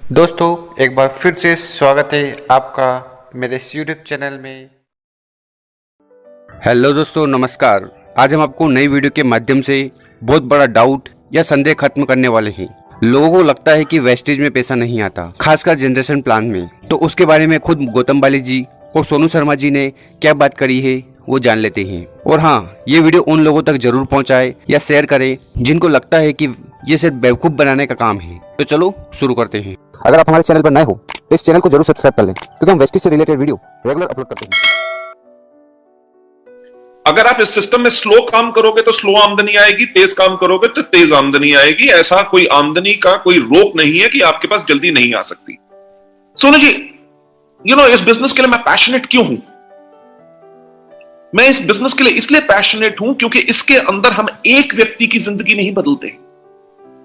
दोस्तों एक बार फिर से स्वागत है आपका मेरे इस यूट्यूब चैनल में। हेलो दोस्तों, नमस्कार। आज हम आपको नई वीडियो के माध्यम से बहुत बड़ा डाउट या संदेह खत्म करने वाले हैं। लोगों को लगता है कि वेस्टेज में पैसा नहीं आता, खासकर जनरेशन प्लान में। तो उसके बारे में खुद गौतम बाली जी और सोनू शर्मा जी ने क्या बात करी है वो जान लेते हैं। और हाँ, ये वीडियो उन लोगों तक जरूर पहुंचाए या शेयर करें जिनको लगता है कि ये सिर्फ बेवकूफ बनाने का काम है। तो चलो शुरू करते हैं। अगर आप हमारे चैनल पर नए हो तो इस चैनल को जरूर सब्सक्राइब कर लें, क्योंकि हम वेस्टेज से रिलेटेड वीडियो रेगुलर अपलोड करते हैं। अगर आप इस सिस्टम में स्लो काम करोगे तो स्लो आमदनी आएगी, तेज काम करोगे तो तेज आमदनी आएगी। ऐसा कोई आमदनी का कोई रोक नहीं है कि आपके पास जल्दी नहीं आ सकती। सोनू जी, इस बिजनेस के लिए मैं पैशनेट क्यों हूं? मैं इस बिजनेस के लिए इसलिए पैशनेट हूं क्योंकि इसके अंदर हम एक व्यक्ति की जिंदगी नहीं बदलते।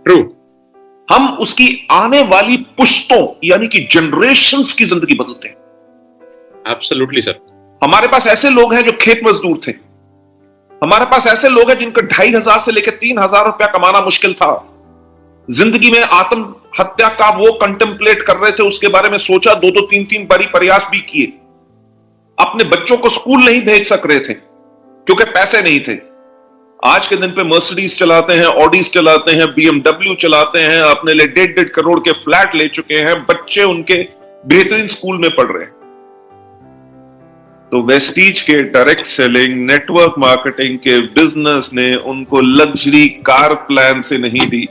ट्रू। हम उसकी आने वाली पुश्तों यानी कि जनरेशंस की जिंदगी बदलते हैं। Absolutely sir. हमारे पास ऐसे लोग हैं जो खेत मजदूर थे। हमारे पास ऐसे लोग हैं जिनका 2,500 से लेकर 3,000 रुपया कमाना मुश्किल था। जिंदगी में आत्महत्या का वो कंटेम्पलेट कर रहे थे, उसके बारे में सोचा, 2-2, 3-3 बारी प्रयास भी किए। अपने बच्चों को स्कूल नहीं भेज सक रहे थे क्योंकि पैसे नहीं थे। आज के दिन पे मर्सिडीज चलाते हैं, ऑडीज चलाते हैं, BMW चलाते हैं, अपने लिए 1.5 करोड़ के फ्लैट ले चुके हैं, बच्चे उनके बेहतरीन स्कूल में पढ़ रहे हैं। तो वेस्टीज के डायरेक्ट सेलिंग, नेटवर्क मार्केटिंग के बिजनेस ने उनको लग्जरी कार प्लान से नहीं दी,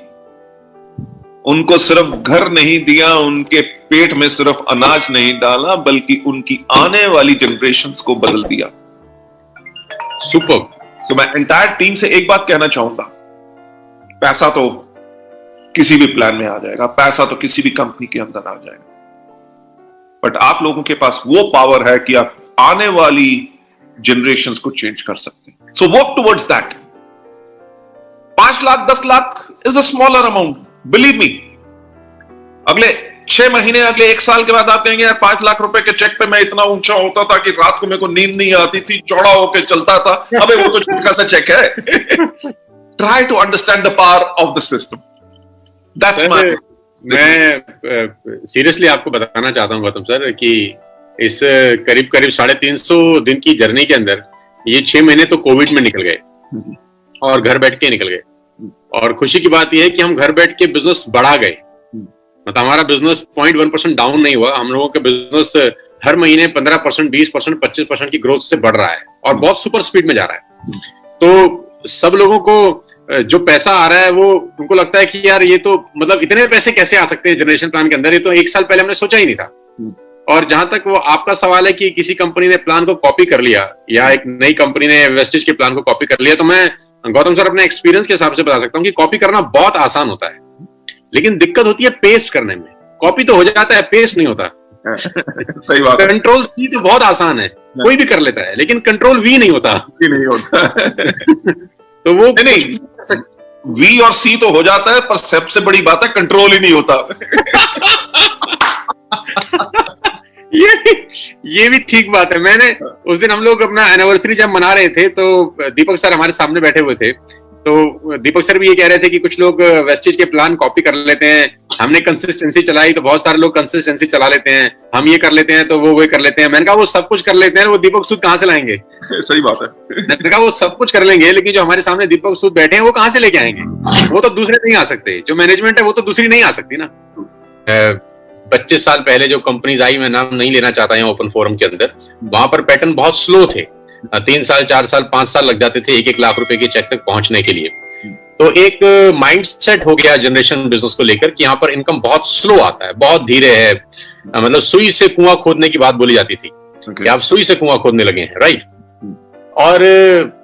उनको सिर्फ घर नहीं दिया, उनके पेट में सिर्फ अनाज नहीं डाला, बल्कि उनकी आने वाली जनरेशंस को बदल दिया। सुपर। तो मैं एंटायर टीम से एक बात कहना चाहूंगा, पैसा तो किसी भी प्लान में आ जाएगा, पैसा तो किसी भी कंपनी के अंदर आ जाएगा, बट आप लोगों के पास वो पावर है कि आप आने वाली जनरेशंस को चेंज कर सकते हैं। So work towards that. 5 lakh 10 lakh is a smaller amount, believe me. अगले 6 महीने, अगले 1 साल के बाद आप कहेंगे यार 5 लाख रुपए के चेक पे मैं इतना ऊंचा होता था कि रात को मेरे को नींद नहीं आती थी, चौड़ा होकर चलता था। अबे वो तो छोटा सा चेक है। Try to understand the power of the system. That's my. मैं सीरियसली आपको बताना चाहता हूं गौतम सर कि इस करीब 350 दिन की जर्नी के अंदर ये 6 महीने तो कोविड में निकल गए और घर बैठ के निकल गए। और खुशी की बात यह है कि हम घर बैठ के बिजनेस बढ़ा गए। मतलब हमारा बिजनेस 0.1% डाउन नहीं हुआ। हम लोगों का बिजनेस हर महीने 15%, 20%, 25% की ग्रोथ से बढ़ रहा है और बहुत सुपर स्पीड में जा रहा है। तो सब लोगों को जो पैसा आ रहा है वो उनको लगता है कि यार ये तो मतलब इतने पैसे कैसे आ सकते हैं जनरेशन प्लान के अंदर, ये तो 1 साल पहले हमने सोचा ही नहीं था। और जहां तक वो आपका सवाल है कि किसी कंपनी ने प्लान को कॉपी कर लिया या एक नई कंपनी ने वेस्टेज के प्लान को कॉपी कर लिया, तो मैं गौतम सर अपने एक्सपीरियंस के हिसाब से बता सकता हूं कि कॉपी करना बहुत आसान होता है, लेकिन दिक्कत होती है पेस्ट करने में। कॉपी तो हो जाता है, पेस्ट नहीं होता। सही बात है। कंट्रोल C तो बहुत आसान है, कोई भी कर लेता है, लेकिन कंट्रोल V नहीं होता। नहीं होता। तो वो नहीं, V और C तो हो जाता है, पर सबसे बड़ी बात है कंट्रोल ही नहीं होता। ये भी ठीक बात है। मैंने उस दिन हम लोग अपना एनिवर्सरी जब मना रहे थे तो दीपक सर हमारे सामने बैठे हुए थे, तो दीपक सर भी ये कह रहे थे कि कुछ लोग वेस्टेज के प्लान कॉपी कर लेते हैं। हमने कंसिस्टेंसी चलाई तो बहुत सारे लोग कंसिस्टेंसी चला लेते हैं, हम ये कर लेते हैं तो वो कर लेते हैं। मैंने कहा वो सब कुछ कर लेते हैं, वो दीपक सूद कहां से लाएंगे? सही बात है। मैंने कहा वो सब कुछ कर लेंगे, लेकिन जो हमारे सामने दीपक सूद बैठे हैं वो कहां से लेके आएंगे? वो तो दूसरे नहीं आ सकते। जो मैनेजमेंट है वो तो दूसरी नहीं आ सकती ना। 25 साल पहले जो कंपनीज आई, मैं नाम नहीं लेना चाहता है ओपन फोरम के अंदर, वहां पर पैटर्न बहुत स्लो थे। 3 साल 4 साल 5 साल लग जाते थे 1-1 लाख रुपए के चेक तक पहुंचने के लिए। तो एक माइंड सेट हो गया जनरेशन बिजनेस को लेकर कि यहाँ पर इनकम बहुत स्लो आता है, बहुत धीरे है। मतलब सुई से कुआं खोदने की बात बोली जाती थी कि आप सुई से कुआं खोदने लगे हैं, राइट? और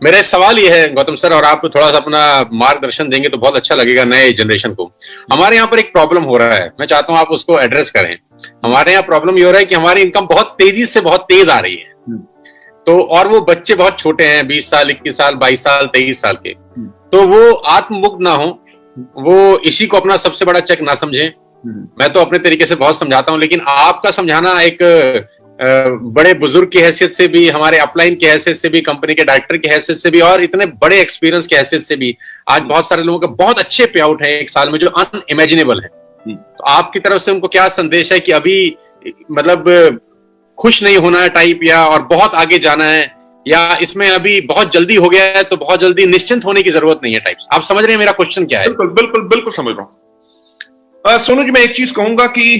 मेरा सवाल ये है गौतम सर, और आप थोड़ा सा अपना मार्गदर्शन देंगे तो बहुत अच्छा लगेगा नए जनरेशन को। हमारे यहाँ पर एक प्रॉब्लम हो रहा है, मैं चाहता हूं आप उसको एड्रेस करें। हमारे यहाँ प्रॉब्लम ये हो रहा है कि हमारी इनकम बहुत तेजी से बहुत तेज आ रही है। तो और वो बच्चे बहुत छोटे हैं, 20 साल 21 साल 22 साल 23 साल के, तो वो आत्ममुक्त ना हो, वो इसी को अपना सबसे बड़ा चेक ना समझें। मैं तो अपने तरीके से बहुत समझाता हूं, लेकिन आपका समझाना एक बड़े बुजुर्ग की हैसियत से भी, हमारे अपलाइन की हैसियत से भी, कंपनी के डायरेक्टर की हैसियत से भी, और इतने बड़े एक्सपीरियंस की हैसियत से भी आज बहुत सारे लोगों के बहुत अच्छे पे आउट है 1 साल में जो अनइमेजिनेबल है। तो आपकी तरफ से उनको क्या संदेश है कि अभी मतलब खुश नहीं होना है टाइप, या और बहुत आगे जाना है, या इसमें अभी बहुत जल्दी हो गया है तो बहुत जल्दी निश्चिंत होने की जरूरत नहीं है टाइप्स? आप समझ रहे हैं मेरा क्वेश्चन क्या है? बिल्कुल बिल्कुल बिल्कुल समझ रहा हूं। सोनू जी, मैं एक चीज कहूंगा कि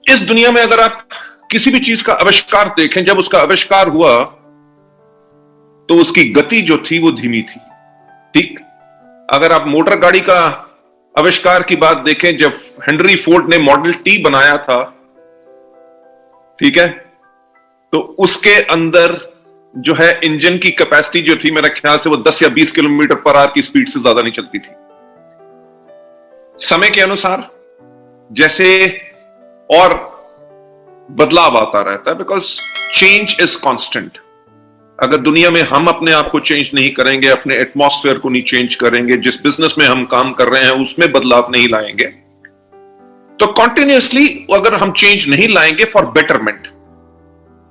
इस दुनिया में अगर आप किसी भी चीज का आविष्कार देखें, जब उसका आविष्कार हुआ तो उसकी गति जो थी वो धीमी थी। ठीक, अगर आप मोटर गाड़ी का आविष्कार की बात देखें, जब हेनरी फोर्ड ने मॉडल टी बनाया था, ठीक है, तो उसके अंदर जो है इंजन की कैपेसिटी जो थी, मेरा ख्याल से वो 10 या 20 किलोमीटर पर आवर की स्पीड से ज्यादा नहीं चलती थी। समय के अनुसार जैसे और बदलाव आता रहता है, बिकॉज चेंज इज कांस्टेंट। अगर दुनिया में हम अपने आप को चेंज नहीं करेंगे, अपने एटमॉस्फेयर को नहीं चेंज करेंगे, जिस बिजनेस में हम काम कर रहे हैं उसमें बदलाव नहीं लाएंगे, तो कॉन्टिन्यूसली अगर हम चेंज नहीं लाएंगे फॉर बेटरमेंट,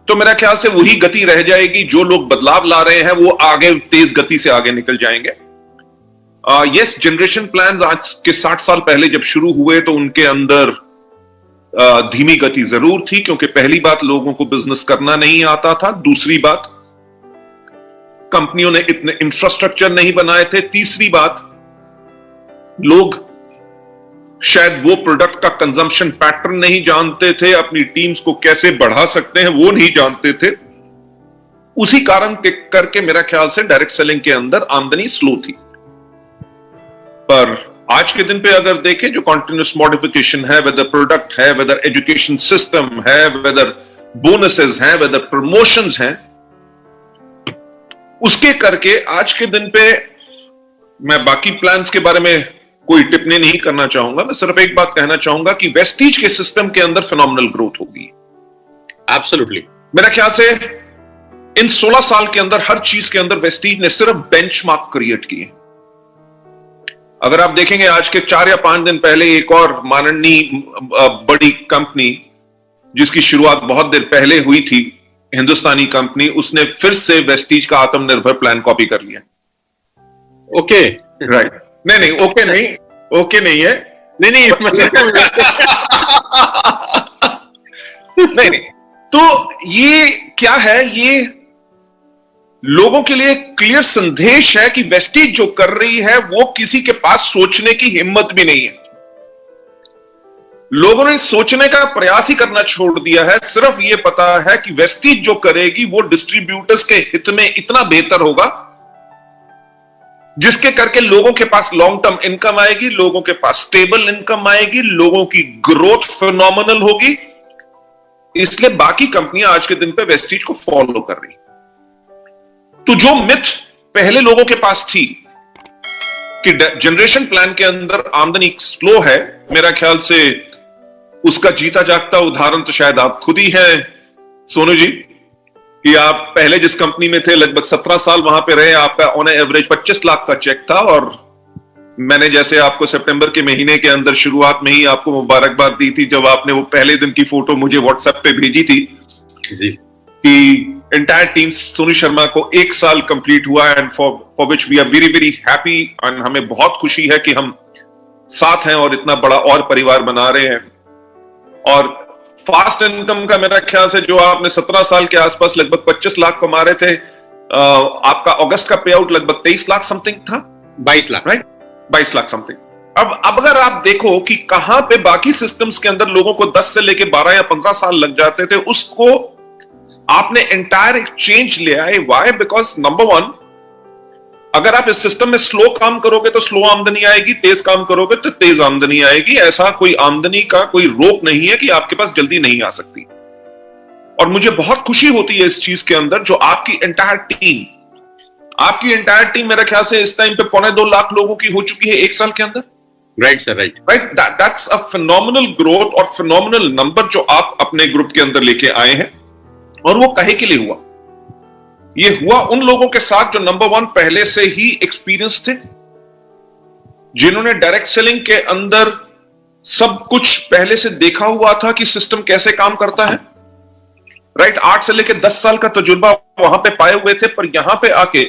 तो मेरा ख्याल से वही गति रह जाएगी। जो लोग बदलाव ला रहे हैं वो आगे तेज गति से आगे निकल जाएंगे। यस, जनरेशन प्लान्स आज के 60 साल पहले जब शुरू हुए तो उनके अंदर धीमी गति जरूर थी, क्योंकि पहली बात लोगों को बिजनेस करना नहीं आता था, दूसरी बात कंपनियों ने इतने इंफ्रास्ट्रक्चर नहीं बनाए थे, तीसरी बात लोग शायद वो प्रोडक्ट का कंजम्पशन पैटर्न नहीं जानते थे, अपनी टीम्स को कैसे बढ़ा सकते हैं वो नहीं जानते थे। उसी कारण के करके मेरा ख्याल से डायरेक्ट सेलिंग के अंदर आमदनी स्लो थी। पर आज के दिन पे अगर देखें, जो कॉन्टिन्यूस मॉडिफिकेशन है, वेदर प्रोडक्ट है, वेदर एजुकेशन सिस्टम है, वेदर बोनसेस हैं, वेदर प्रमोशंस हैं, उसके करके आज के दिन पे मैं बाकी प्लान्स के बारे में कोई टिप्पणी नहीं करना चाहूंगा। मैं सिर्फ एक बात कहना चाहूंगा कि वेस्टीज के सिस्टम के अंदर फिनोमिनल ग्रोथ होगी। एब्सोल्युटली। मेरा ख्याल से इन 16 साल के अंदर हर चीज के अंदर वेस्टीज ने सिर्फ बेंचमार्क क्रिएट किए। अगर आप देखेंगे आज के 4 या 5 दिन पहले एक और माननीय बड़ी कंपनी जिसकी शुरुआत बहुत देर पहले हुई थी, हिंदुस्तानी कंपनी, उसने फिर से वेस्टीज का आत्मनिर्भर प्लान कॉपी कर लिया। Okay, right. नहीं ओके नहीं, ओके नहीं है, नहीं नहीं। तो ये क्या है, ये लोगों के लिए क्लियर संदेश है कि वेस्टीज जो कर रही है वो किसी के पास सोचने की हिम्मत भी नहीं है। लोगों ने सोचने का प्रयास ही करना छोड़ दिया है। सिर्फ ये पता है कि वेस्टीज जो करेगी वो डिस्ट्रीब्यूटर्स के हित में इतना बेहतर होगा, जिसके करके लोगों के पास लॉन्ग टर्म इनकम आएगी, लोगों के पास स्टेबल इनकम आएगी, लोगों की ग्रोथ फिनोमिनल होगी। इसलिए बाकी कंपनियां आज के दिन पे वेस्टीज को फॉलो कर रही। तो जो मिथ पहले लोगों के पास थी कि जनरेशन प्लान के अंदर आमदनी स्लो है, मेरा ख्याल से उसका जीता जागता उदाहरण तो शायद आप खुद ही हैं सोनू जी, कि आप पहले जिस कंपनी में थे लगभग 17 साल वहां पे रहे, आपका ऑन एवरेज 25 लाख का चेक था, और मैंने जैसे आपको सितंबर के महीने के अंदर शुरुआत में ही आपको मुबारकबाद दी थी जब आपने वो पहले दिन की फोटो मुझे व्हाट्सएप पे भेजी थी जी, कि एंटायर टीम सोनू शर्मा को 1 साल कंप्लीट हुआ, and for which we are very very happy. And हमें बहुत खुशी है कि हम साथ हैं और इतना बड़ा और परिवार बना रहे हैं। और फास्ट इनकम का मेरा ख्याल से जो आपने 17 साल के आसपास लगभग 25 लाख कमा रहे थे, आपका अगस्त का पे आउट लगभग 23 लाख समथिंग था, 22 लाख, राइट, 22 लाख समथिंग। अब अगर आप देखो कि कहां पे बाकी सिस्टम्स के अंदर लोगों को 10 से लेके 12 या 15 साल लग जाते थे, उसको आपने एंटायर एक चेंज ले आए। व्हाई? बिकॉज नंबर 1, अगर आप इस सिस्टम में स्लो काम करोगे तो स्लो आमदनी आएगी, तेज काम करोगे तो तेज आमदनी आएगी। ऐसा कोई आमदनी का कोई रोक नहीं है कि आपके पास जल्दी नहीं आ सकती। और मुझे बहुत खुशी होती है इस चीज के अंदर, जो आपकी एंटायर टीम मेरे ख्याल से इस टाइम पे 2.25 लाख लोगों की हो चुकी है 1 साल के अंदर। Right sir, right. That's a phenomenal growth और फिनोमिनल नंबर जो आप अपने ग्रुप के अंदर लेके आए हैं। और वो कहे के लिए हुआ? ये हुआ उन लोगों के साथ जो नंबर 1 पहले से ही एक्सपीरियंस थे, जिन्होंने डायरेक्ट सेलिंग के अंदर सब कुछ पहले से देखा हुआ था कि सिस्टम कैसे काम करता है। राइट, 8 से लेकर 10 साल का तजुर्बा वहां पे पाए हुए थे। पर यहां पे आके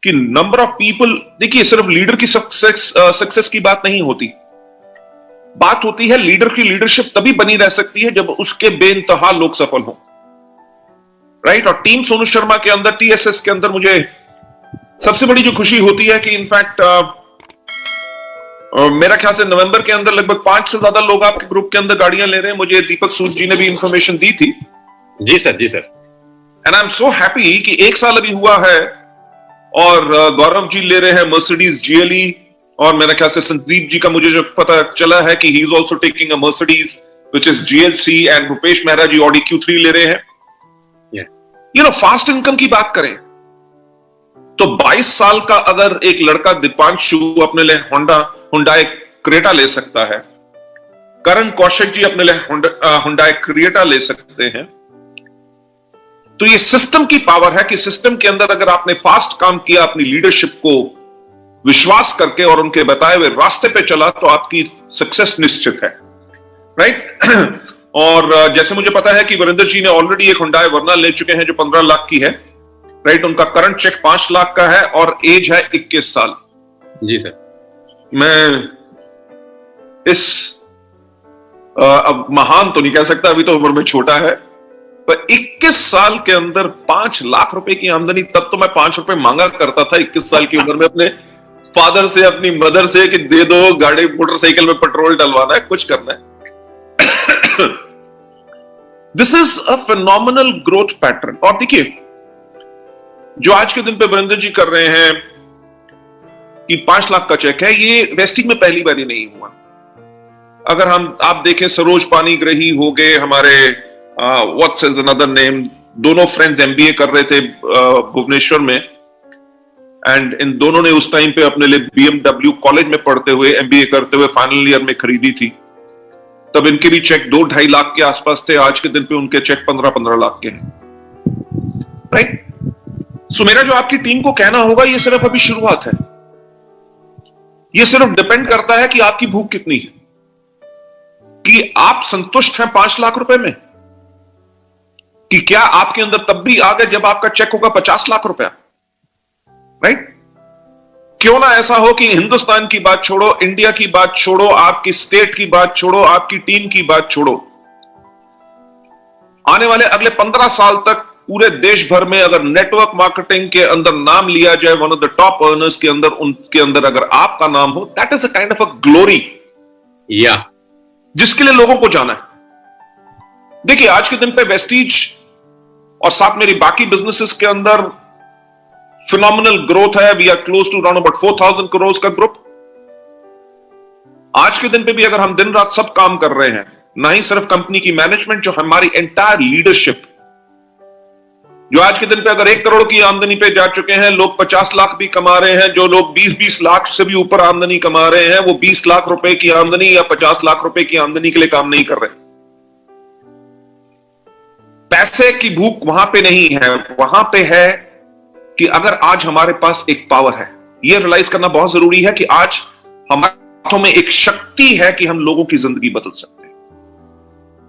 कि नंबर ऑफ पीपल, देखिए सिर्फ लीडर की सक्सेस की बात नहीं होती, बात होती है लीडर की लीडरशिप तभी बनी रह सकती है जब उसके बेइंतहा लोग सफल हों, राइट। और टीम सोनू शर्मा के अंदर, टीएसएस के अंदर मुझे सबसे बड़ी जो खुशी होती है कि इनफैक्ट मेरा ख्याल से नवंबर के अंदर लगभग 5 से ज्यादा लोग आपके ग्रुप के अंदर गाड़ियां ले रहे हैं। मुझे दीपक सूद जी ने भी इंफॉर्मेशन दी थी। जी सर, जी sir. And I am so happy कि 1 साल अभी हुआ है और गौरव जी ले रहे हैं मर्सिडीज जीएलई, और मेरा ख्याल से संदीप जी का मुझे जो पता चला है कि he is also taking a Mercedes which is GLC, and Rupesh Mehra ji Audi Q3 ले रहे हैं। यू नो, फास्ट इनकम की बात करें तो 22 साल का अगर एक लड़का दीपांशु अपने लिए हुंडई क्रेटा ले सकता है, करण कौशिक जी अपने लिए हुंडई क्रेटा ले सकते हैं, तो ये सिस्टम की पावर है कि सिस्टम के अंदर अगर आपने फास्ट काम किया, अपनी लीडरशिप को विश्वास करके और उनके बताए हुए रास्ते पे चला, तो आपकी सक्सेस निश्चित है, राइट। और जैसे मुझे पता है कि वरिंदर जी ने ऑलरेडी एक हुंडई वर्ना ले चुके हैं जो 15 लाख की है, राइट। उनका करंट चेक 5 लाख का है और एज है 21 साल। जी सर। मैं इस अब महान तो नहीं कह सकता, अभी तो उम्र में छोटा है, पर 21 साल के अंदर 5 लाख रुपए की आमदनी। तब तो मैं 5 रुपए मांगा करता था 21 साल की उम्र में अपने फादर से, अपनी मदर से कि दे दो, गाड़ी मोटरसाइकिल में पेट्रोल डलवाना है, कुछ करना है। This is a phenomenal growth pattern. और देखिए, जो आज के दिन पे वरिंदर जी कर रहे हैं कि 5 लाख का चेक है, ये वेस्टिंग में पहली बार ही नहीं हुआ। अगर आप देखें, सरोज पानीग्राही हो गए हमारे, व्हाट्स इज अनदर नेम, दोनों फ्रेंड्स एमबीए कर रहे थे भुवनेश्वर में, एंड इन दोनों ने उस टाइम पे अपने लिए BMW कॉलेज में पढ़ते हुए, एमबीए करते हुए फाइनल ईयर में खरीदी थी। तब इनके भी चेक 2-2.5 लाख के आसपास थे। आज के दिन पे उनके चेक 15-15 लाख के हैं, राइट। सो मेरा जो आपकी टीम को कहना होगा, ये सिर्फ अभी शुरुआत है। ये सिर्फ डिपेंड करता है कि आपकी भूख कितनी है, कि आप संतुष्ट हैं 5 लाख रुपए में, कि क्या आपके अंदर तब भी आ गए जब आपका चेक होगा 50 लाख रुपया, राइट। क्यों ना ऐसा हो कि हिंदुस्तान की बात छोड़ो, इंडिया की बात छोड़ो, आपकी स्टेट की बात छोड़ो, आपकी टीम की बात छोड़ो, आने वाले अगले 15 साल तक पूरे देश भर में अगर नेटवर्क मार्केटिंग के अंदर नाम लिया जाए, one of the top earners के अंदर, उनके अंदर अगर आपका नाम हो, that is a kind of a glory, या जिसके लिए लोगों को जाना है। देखिए, आज के दिन पे वेस्टीज और साथ मेरी बाकी बिजनेसेस के अंदर फिनोमिनल ग्रोथ है। We are close to around about 4,000 crore का ग्रुप। आज के दिन पे भी अगर हम दिन रात सब काम कर रहे हैं, ना ही सिर्फ कंपनी की मैनेजमेंट, जो हमारी एंटायर लीडरशिप, जो आज के दिन पे अगर 1 करोड़ की आमदनी पे जा चुके हैं, लोग 50 लाख भी कमा रहे हैं, जो लोग 20-20 लाख से भी ऊपर आमदनी कमा रहे हैं, वो 20 लाख रुपए की आमदनी या 50 लाख रुपए की आमदनी के लिए काम नहीं कर रहे। पैसे की भूख वहां पे नहीं है, वहां पे है कि अगर आज हमारे पास एक पावर है, यह रियलाइज करना बहुत जरूरी है कि आज हमारे हाथों में एक शक्ति है कि हम लोगों की जिंदगी बदल सकते हैं।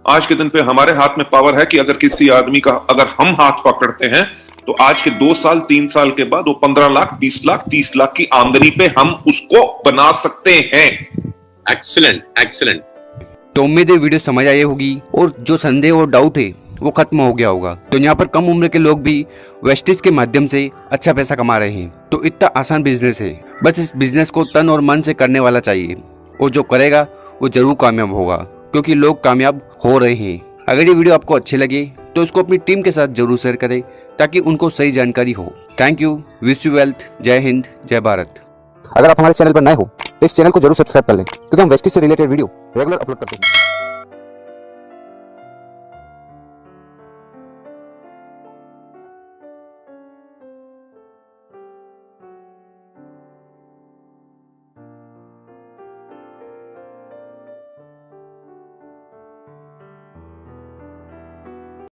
आज के दिन पे हमारे हाथ में पावर है कि अगर किसी आदमी का अगर हम हाथ पकड़ते हैं, तो आज के 2 साल 3 साल के बाद वो 15 लाख 20 लाख 30 लाख की आमदनी पे हम उसको बना सकते हैं। Excellent, excellent. तो उम्मीद है वीडियो समझ आई होगी और जो संदेह और डाउट है वो खत्म हो गया होगा। तो यहाँ पर कम उम्र के लोग भी वेस्टेज के माध्यम से अच्छा पैसा कमा रहे हैं। तो इतना आसान बिजनेस है, बस इस बिजनेस को तन और मन से करने वाला चाहिए, और जो करेगा वो जरूर कामयाब होगा, क्योंकि लोग कामयाब हो रहे हैं। अगर ये वीडियो आपको अच्छी लगे तो इसको अपनी टीम के साथ जरूर शेयर करें, ताकि उनको सही जानकारी हो। Thank you, wish you wealth, जय हिंद, जय भारत। अगर आप हमारे चैनल पर नए हो तो इस चैनल को जरूर सब्सक्राइब कर लें, क्योंकि हम वेस्टेज से रिलेटेड वीडियो रेगुलर अपलोड करते हैं।